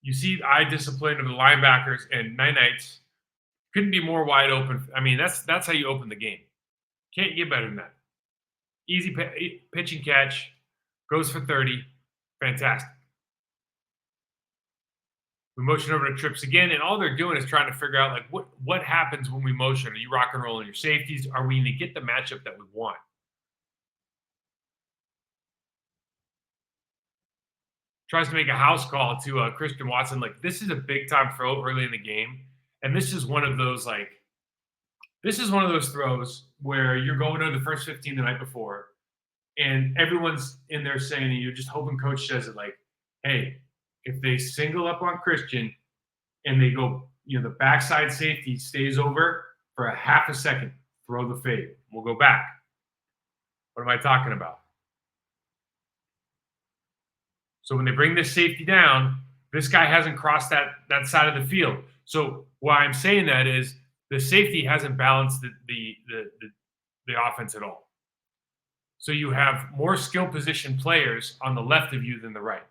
You see eye discipline of the linebackers and nights couldn't be more wide open. I mean, that's how you open the game. Can't get better than that. Easy pitch and catch, goes for 30. Fantastic. We motion over to trips again, and all they're doing is trying to figure out like what happens when we motion. Are you rock and rolling your safeties? Are we going to get the matchup that we want? Tries to make a house call to Christian Watson. Like this is a big time throw early in the game, and this is one of those throws where you're going to the first 15 the night before, and everyone's in there saying, and you're just hoping coach says it like, hey, if they single up on Christian and they go, the backside safety stays over for a half a second, throw the fade. We'll go back. What am I talking about? So when they bring this safety down, this guy hasn't crossed that side of the field. So why I'm saying that is the safety hasn't balanced the offense at all. So you have more skill position players on the left of you than the right.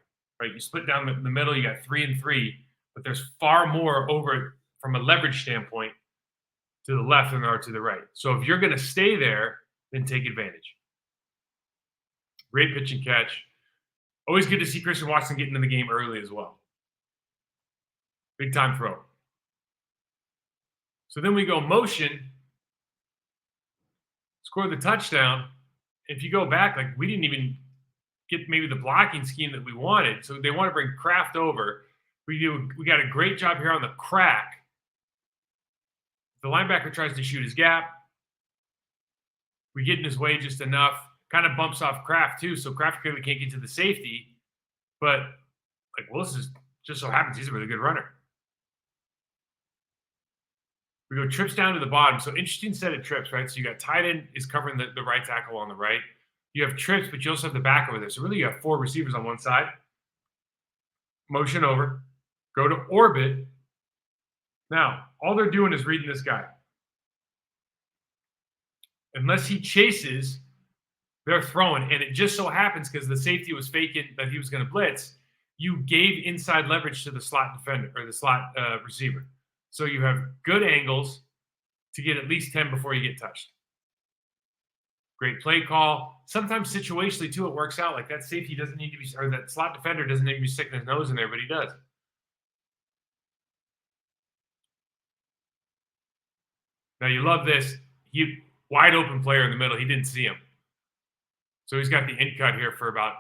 Right? You split down the middle, you got 3 and 3, but there's far more over from a leverage standpoint to the left than there are to the right. So if you're going to stay there, then take advantage. Great pitch and catch. Always good to see Christian Watson get into the game early as well. Big time throw. So then we go motion, score the touchdown. If you go back, like we didn't even get maybe the blocking scheme that we wanted. So they want to bring Kraft over. We got a great job here on the crack. The linebacker tries to shoot his gap. We get in his way just enough. Kind of bumps off Kraft too, so Kraft clearly can't get to the safety. But like Willis is just so happens he's a really good runner. We go trips down to the bottom. So interesting set of trips, right? So you got tight end is covering the right tackle on the right. You have trips, but you also have the back over there. So really you have 4 receivers on one side. Motion over. Go to orbit. Now, all they're doing is reading this guy. Unless he chases, they're throwing. And it just so happens because the safety was faking that he was going to blitz, you gave inside leverage to the slot defender or the slot receiver. So you have good angles to get at least 10 before you get touched. Great play call. Sometimes situationally, too, it works out. Like that safety doesn't need to be, or that slot defender doesn't need to be sticking his nose in there, but he does. Now, you love this. He wide open player in the middle. He didn't see him. So he's got the in cut here for about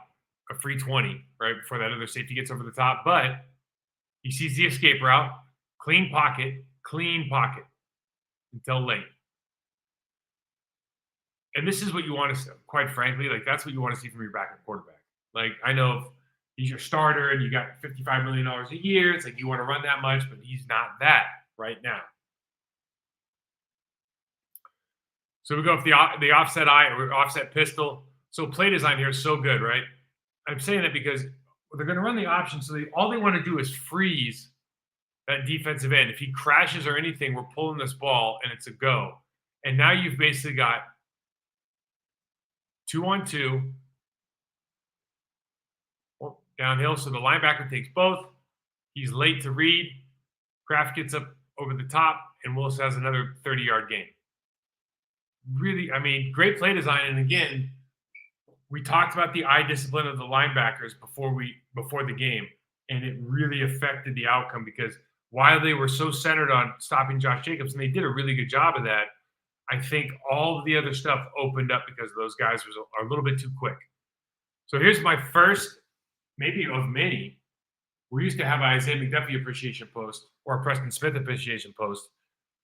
a free 20, right, before that other safety gets over the top. But he sees the escape route. Clean pocket until late. And this is what you want to see, quite frankly, like that's what you want to see from your backup quarterback. Like I know if he's your starter and you got $55 million a year, it's like you want to run that much, but he's not that right now. So we go with the offset eye or offset pistol. So play design here is so good, right? I'm saying that because they're going to run the option, so all they want to do is freeze that defensive end. If he crashes or anything, we're pulling this ball and it's a go. And now you've basically got 2-on-2 downhill. So the linebacker takes both. He's late to read. Kraft gets up over the top, and Willis has another 30-yard gain. Really, I mean, great play design. And again, we talked about the eye discipline of the linebackers before the game, and it really affected the outcome because while they were so centered on stopping Josh Jacobs, and they did a really good job of that, I think all of the other stuff opened up because those guys are a little bit too quick. So here's my first, maybe of many. We used to have an Isaiah McDuffie appreciation post or a Preston Smith appreciation post.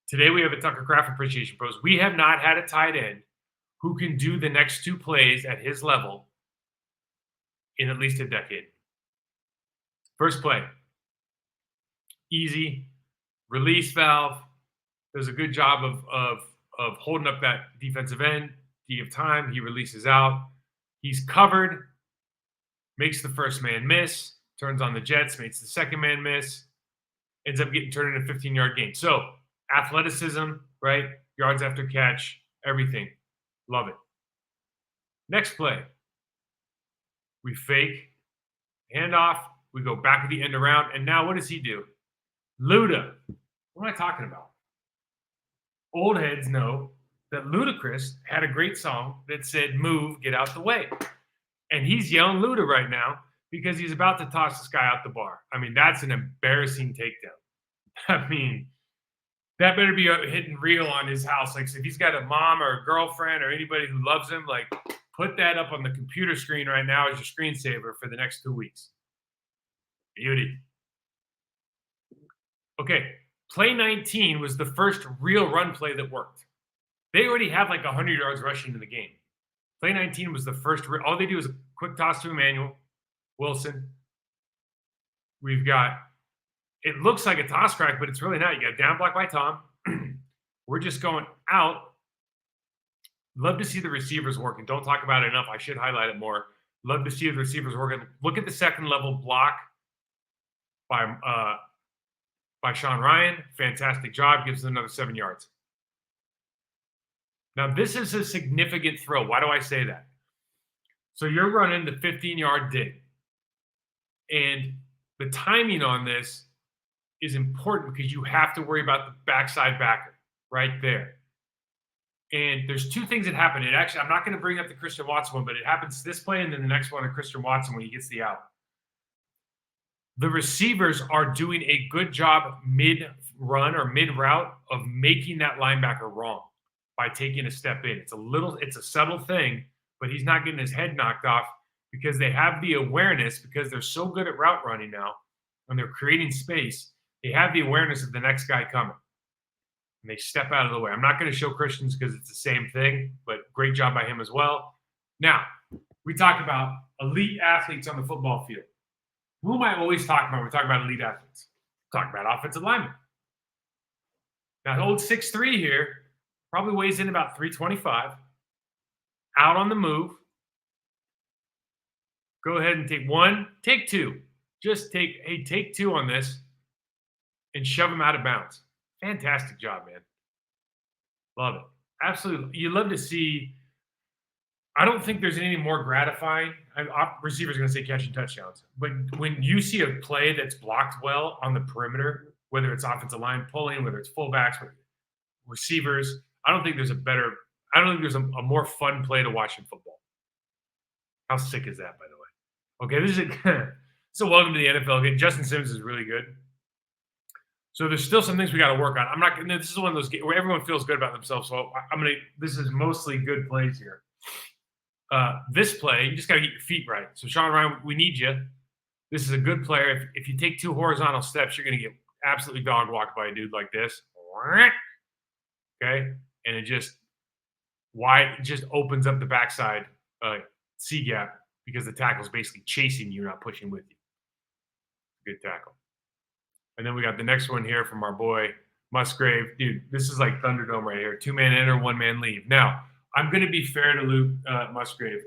Today we have a Tucker Kraft appreciation post. We have not had a tight end who can do the next 2 plays at his level in at least a decade. First play. Easy. Release valve. Does a good job of holding up that defensive end. Do you have time? He releases out. He's covered. Makes the first man miss. Turns on the jets. Makes the second man miss. Ends up getting turned into a 15-yard gain. So athleticism, right? Yards after catch. Everything. Love it. Next play. We fake. Handoff. We go back at the end around. And now what does he do? Luda. What am I talking about? Old heads know that Ludacris had a great song that said, "Move, get out the way." And he's yelling Luda right now because he's about to toss this guy out the bar. I mean, that's an embarrassing takedown. I mean, that better be hitting real on his house. Like, if he's got a mom or a girlfriend or anybody who loves him, like, put that up on the computer screen right now as your screensaver for the next 2 weeks. Beauty. Okay, play 19 was the first real run play that worked. They already have like 100 yards rushing in the game. Play 19 was the first. All they do is a quick toss to Emmanuel Wilson. We've got, it looks like a toss crack, but it's really not. You got down block by Tom. We're just going out. Love to see the receivers working. Don't talk about it enough. I should highlight it more. Love to see the receivers working. Look at the second level block by Sean Ryan. Fantastic job. Gives them another 7 yards. Now, this is a significant throw. Why do I say that? So you're running the 15-yard dig. And the timing on this is important because you have to worry about the backside backer right there. And there's two things that happen. It actually, I'm not going to bring up the Christian Watson one, but it happens this play and then the next one to Christian Watson when he gets the out. The receivers are doing a good job mid-run or mid-route of making that linebacker wrong by taking a step in. It's a subtle thing, but he's not getting his head knocked off because they have the awareness, because they're so good at route running now and they're creating space. They have the awareness of the next guy coming. And they step out of the way. I'm not going to show Christians because it's the same thing, but great job by him as well. Now, we talk about elite athletes on the football field. Who am I always talking about when we talk about elite athletes? Talk about offensive linemen. Now, old 6'3" here probably weighs in about 325. Out on the move. Go ahead and take one, take two. Just take two on this and shove him out of bounds. Fantastic job, man. Love it. Absolutely. You love to see. I don't think there's anything more gratifying. Receivers going to say catching touchdowns. But when you see a play that's blocked well on the perimeter, whether it's offensive line pulling, whether it's fullbacks, receivers, I don't think there's a more fun play to watch in football. How sick is that, by the way? Okay, so welcome to the NFL game. Justin Simmons is really good. So there's still some things we got to work on. This is one of those games where everyone feels good about themselves. So this is mostly good plays here. This play, you just got to get your feet right. So Sean Ryan, we need you. This is a good player. If you take two horizontal steps, you're going to get absolutely dog walked by a dude like this. Okay, and it just opens up the backside C gap because the tackle's basically chasing you, not pushing with you. Good tackle. And then we got the next one here from our boy Musgrave. Dude, this is like Thunderdome right here. 2-man enter, 1-man leave. Now, I'm going to be fair to Luke Musgrave.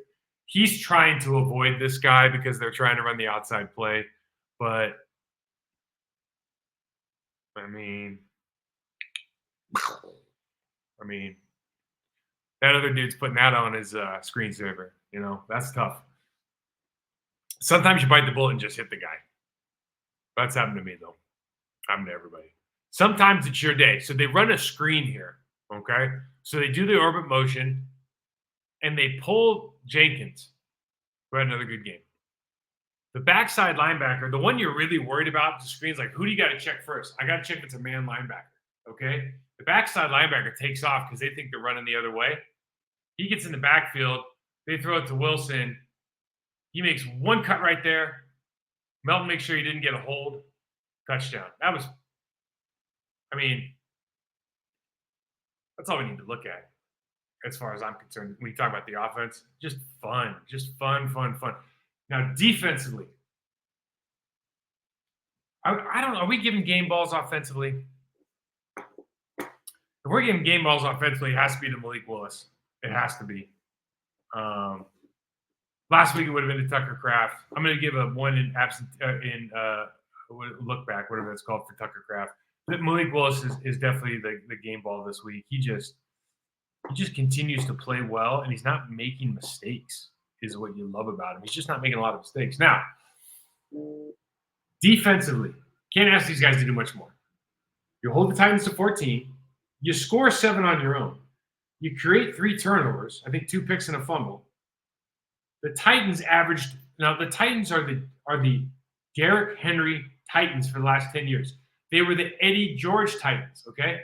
He's trying to avoid this guy because they're trying to run the outside play. But, I mean, that other dude's putting that on his screensaver. You know, that's tough. Sometimes you bite the bullet and just hit the guy. That's happened to me, though. Happened to everybody. Sometimes it's your day. So they run a screen here, okay? So they do the orbit motion, and they pull Jenkins, who had another good game. The backside linebacker, the one you're really worried about, the screen's like, who do you got to check first? I got to check if it's a man linebacker, okay? The backside linebacker takes off because they think they're running the other way. He gets in the backfield. They throw it to Wilson. He makes one cut right there. Melton makes sure he didn't get a hold. Touchdown. That's all we need to look at as far as I'm concerned. When you talk about the offense, just fun. Now, defensively, I don't know. Are we giving game balls offensively? If we're giving game balls offensively, it has to be to Malik Willis. It has to be. Last week it would have been to Tucker Kraft. I'm going to give a one in look back, whatever that's called for Tucker Kraft. But Malik Willis is definitely the game ball this week. He just continues to play well, and he's not making mistakes. Is what you love about him. He's just not making a lot of mistakes. Now, Defensively, can't ask these guys to do much more. You hold the Titans to 14. You score 7 on your own. You create 3 turnovers. I think 2 picks and a fumble. The Titans averaged. Now the Titans are the Derrick Henry Titans for the last 10 years. They were the Eddie George Titans. Okay,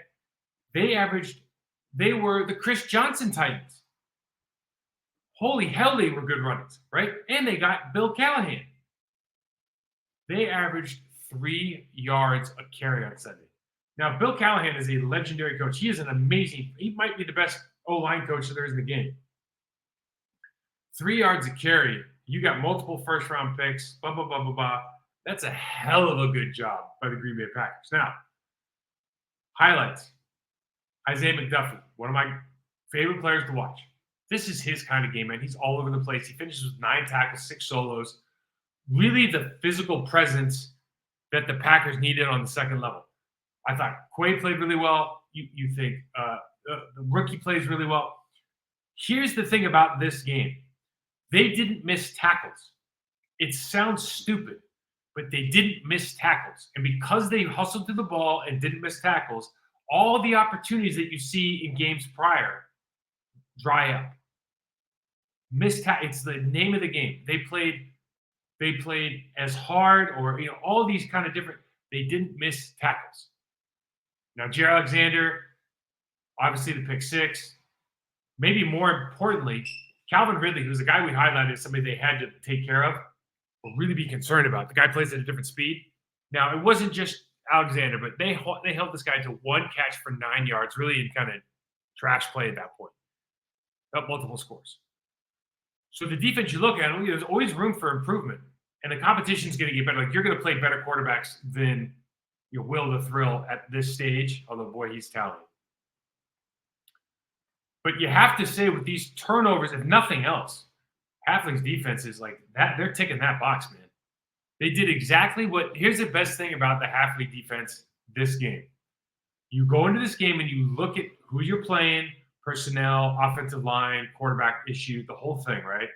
They were the Chris Johnson Titans. Holy hell, they were good runnings, right? And they got Bill Callahan. They averaged 3 yards a carry on Sunday. Now, Bill Callahan is a legendary coach. He is an amazing. He might be the best O-line coach there is in the game. 3 yards a carry. You got multiple first-round picks. Blah blah blah blah blah. That's a hell of a good job by the Green Bay Packers. Now, highlights. Isaiah McDuffie, one of my favorite players to watch. This is his kind of game, man. He's all over the place. He finishes with 9 tackles, 6 solos. Really the physical presence that the Packers needed on the second level. I thought Quay played really well. You think the rookie plays really well. Here's the thing about this game. They didn't miss tackles. It sounds stupid, but they didn't miss tackles. And because they hustled through the ball and didn't miss tackles, all the opportunities that you see in games prior dry up. It's the name of the game. They played as hard, or all these kind of different. They didn't miss tackles. Now, Jair Alexander, obviously the pick 6. Maybe more importantly, Calvin Ridley, who's the guy we highlighted as somebody they had to take care of, or really be concerned about. The guy plays at a different speed. Now, it wasn't just Alexander, but they held this guy to 1 catch for 9 yards, really in kind of trash play at that point. Up multiple scores. So the defense you look at, there's always room for improvement, and the competition's going to get better. Like, you're going to play better quarterbacks than Will the Thrill at this stage, although boy, he's talented. But you have to say, with these turnovers, if nothing else, Halfling's defense is like that. They're ticking that box, man. They did exactly what. Here's the best thing about the Halfling defense this game. You go into this game and you look at who you're playing, personnel, offensive line, quarterback issue, the whole thing, right?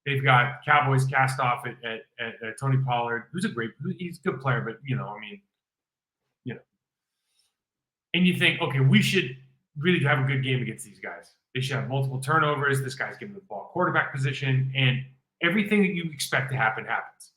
They've got Cowboys cast off at Tony Pollard, he's a good player, but and you think, okay, we should really have a good game against these guys. They should have multiple turnovers. This guy's getting the ball quarterback position, and everything that you expect to happen happens.